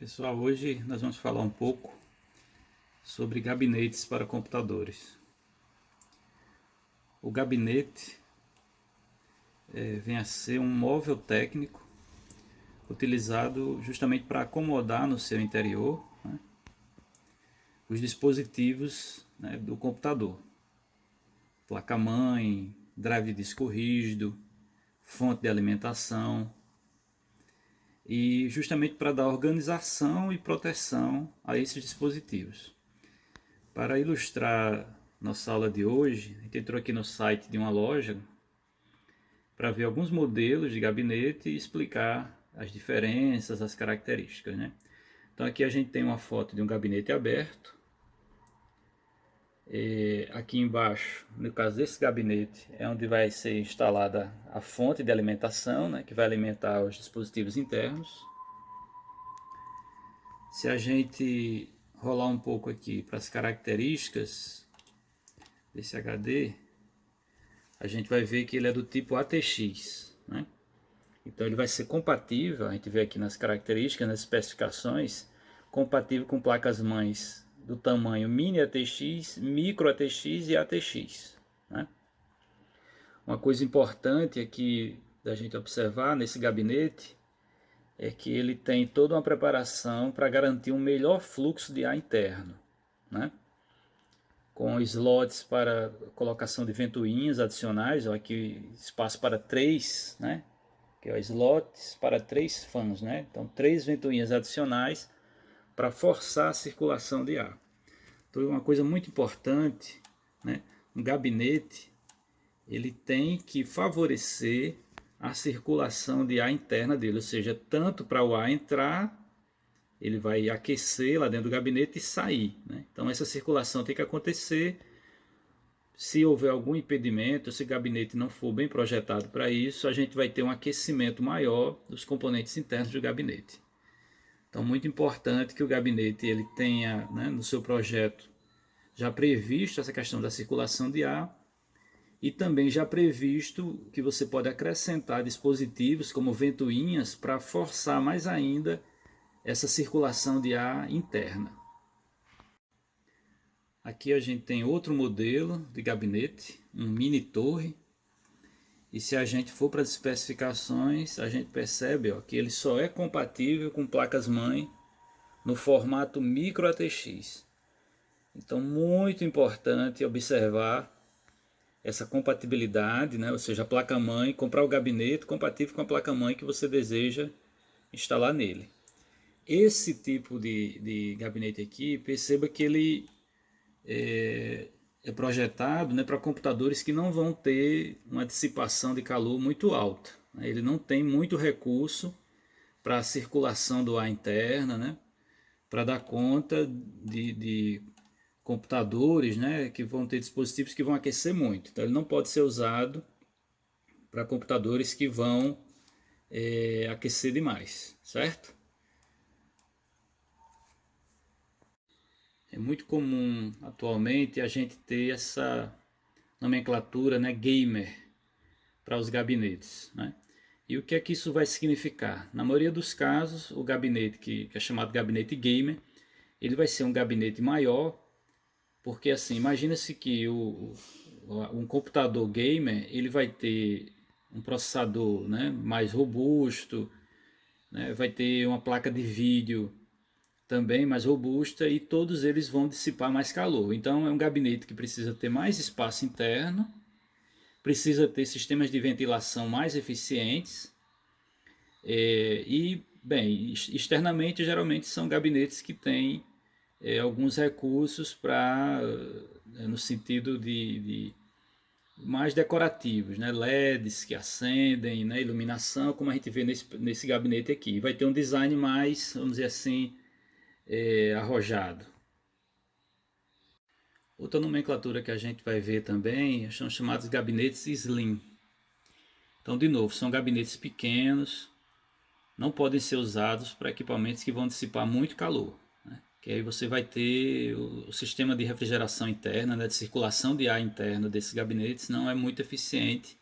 Pessoal, hoje nós vamos falar um pouco sobre gabinetes para computadores. O gabinete vem a ser um móvel técnico utilizado justamente para acomodar no seu interior, né, os dispositivos, né, do computador. Placa-mãe, drive de disco rígido, fonte de alimentação, e justamente para dar organização e proteção a esses dispositivos. Para ilustrar nossa aula de hoje, a gente entrou aqui no site de uma loja para ver alguns modelos de gabinete e explicar as diferenças, as características, né? Então aqui a gente tem uma foto de um gabinete aberto. Aqui embaixo, no caso desse gabinete, é onde vai ser instalada a fonte de alimentação, né, que vai alimentar os dispositivos internos. Se a gente rolar um pouco aqui para as características desse HD, a gente vai ver que ele é do tipo ATX, né? Então ele vai ser compatível, a gente vê aqui nas características, nas especificações, compatível com placas-mães do tamanho Mini ATX, Micro ATX e ATX, né? Uma coisa importante aqui da gente observar nesse gabinete é que ele tem toda uma preparação para garantir um melhor fluxo de ar interno, né? Com slots para colocação de ventoinhas adicionais, ó, aqui espaço para 3, né? Que é slots para 3 fãs, né? Então 3 ventoinhas adicionais para forçar a circulação de ar. Então uma coisa muito importante, né? Um gabinete ele tem que favorecer a circulação de ar interna dele, ou seja, tanto para o ar entrar, ele vai aquecer lá dentro do gabinete e sair, né? Então essa circulação tem que acontecer. Se houver algum impedimento, se o gabinete não for bem projetado para isso, a gente vai ter um aquecimento maior dos componentes internos do gabinete. Então, muito importante que o gabinete ele tenha, né, no seu projeto já previsto essa questão da circulação de ar e também já previsto que você pode acrescentar dispositivos como ventoinhas para forçar mais ainda essa circulação de ar interna. Aqui a gente tem outro modelo de gabinete, um mini torre. E se a gente for para as especificações, a gente percebe, ó, que ele só é compatível com placas-mãe no formato Micro ATX. Então, muito importante observar essa compatibilidade, né? Ou seja, a placa-mãe, comprar o gabinete compatível com a placa-mãe que você deseja instalar nele. Esse tipo de gabinete aqui, perceba que ele é projetado, né, para computadores que não vão ter uma dissipação de calor muito alta, né? Ele não tem muito recurso para a circulação do ar interna, né, para dar conta de computadores, né, que vão ter dispositivos que vão aquecer muito. Então ele não pode ser usado para computadores que vão aquecer demais, certo? É muito comum atualmente a gente ter essa nomenclatura, né, gamer, para os gabinetes, né? E o que é que isso vai significar? Na maioria dos casos, o gabinete que é chamado gabinete gamer, ele vai ser um gabinete maior, porque assim, imagina-se que um computador gamer, ele vai ter um processador, né, mais robusto, né, vai ter uma placa de vídeo também mais robusta e todos eles vão dissipar mais calor. Então é um gabinete que precisa ter mais espaço interno, precisa ter sistemas de ventilação mais eficientes bem, externamente geralmente são gabinetes que têm alguns recursos para, no sentido de mais decorativos, né? LEDs que acendem, né? Iluminação, como a gente vê nesse gabinete aqui. Vai ter um design mais, vamos dizer assim, arrojado. Outra nomenclatura que a gente vai ver também são chamados gabinetes slim. Então, de novo, são gabinetes pequenos, não podem ser usados para equipamentos que vão dissipar muito calor, né? Que aí você vai ter o sistema de refrigeração interna, né, de circulação de ar interno desses gabinetes não é muito eficiente.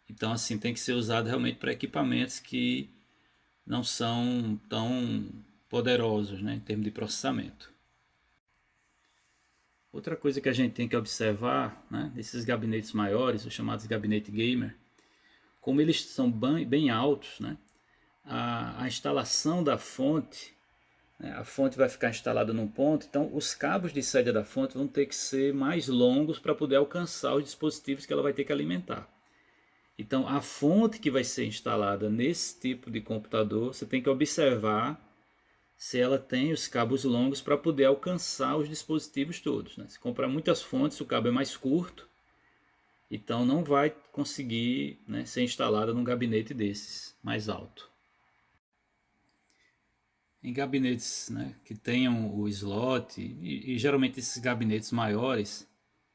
Então, assim, tem que ser usado realmente para equipamentos que não são tão poderosos, né, em termos de processamento. Outra coisa que a gente tem que observar, né, nesses gabinetes maiores, os chamados gabinete gamer, como eles são bem altos, né, a instalação da fonte, né, a fonte vai ficar instalada num ponto, então os cabos de saída da fonte vão ter que ser mais longos para poder alcançar os dispositivos que ela vai ter que alimentar. Então a fonte que vai ser instalada nesse tipo de computador, você tem que observar se ela tem os cabos longos para poder alcançar os dispositivos todos, né? Se comprar muitas fontes, o cabo é mais curto, então não vai conseguir, né, ser instalada num gabinete desses mais alto. Em gabinetes, né, que tenham o slot, e geralmente esses gabinetes maiores,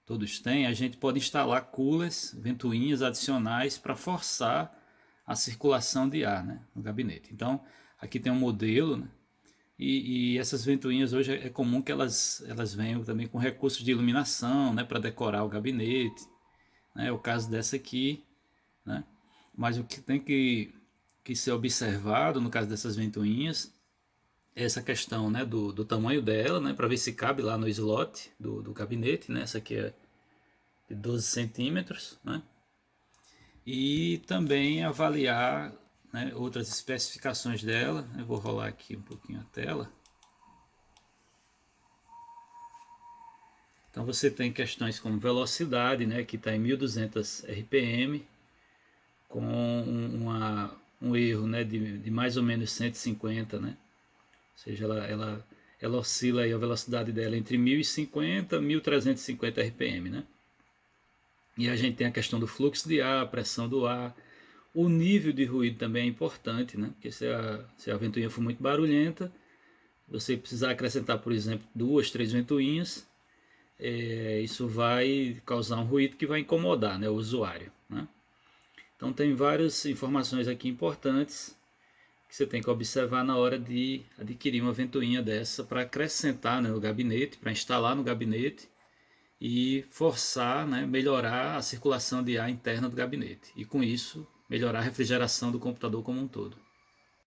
todos têm, a gente pode instalar coolers, ventoinhas adicionais para forçar a circulação de ar, né, no gabinete. Então aqui tem um modelo, né, e essas ventoinhas hoje é comum que elas venham também com recursos de iluminação, né, para decorar o gabinete, né, é o caso dessa aqui, né, mas o que tem que ser observado no caso dessas ventoinhas é essa questão, né, do tamanho dela, né, para ver se cabe lá no slot do gabinete, né, essa aqui é de 12 centímetros, né, e também avaliar, né, outras especificações dela. Eu vou rolar aqui um pouquinho a tela. Então você tem questões como velocidade, né, que está em 1200 RPM, com um erro, né, de mais ou menos 150, né? Ou seja, ela oscila aí a velocidade dela entre 1050 e 1350 RPM, né? E a gente tem a questão do fluxo de ar, a pressão do ar, o nível de ruído também é importante, né? Porque se a ventoinha for muito barulhenta, você precisar acrescentar, por exemplo, 2, 3 ventoinhas, isso vai causar um ruído que vai incomodar, né, o usuário, né? Então tem várias informações aqui importantes que você tem que observar na hora de adquirir uma ventoinha dessa para acrescentar, né, no gabinete, para instalar no gabinete e forçar, né, melhorar a circulação de ar interna do gabinete. E com isso, melhorar a refrigeração do computador como um todo.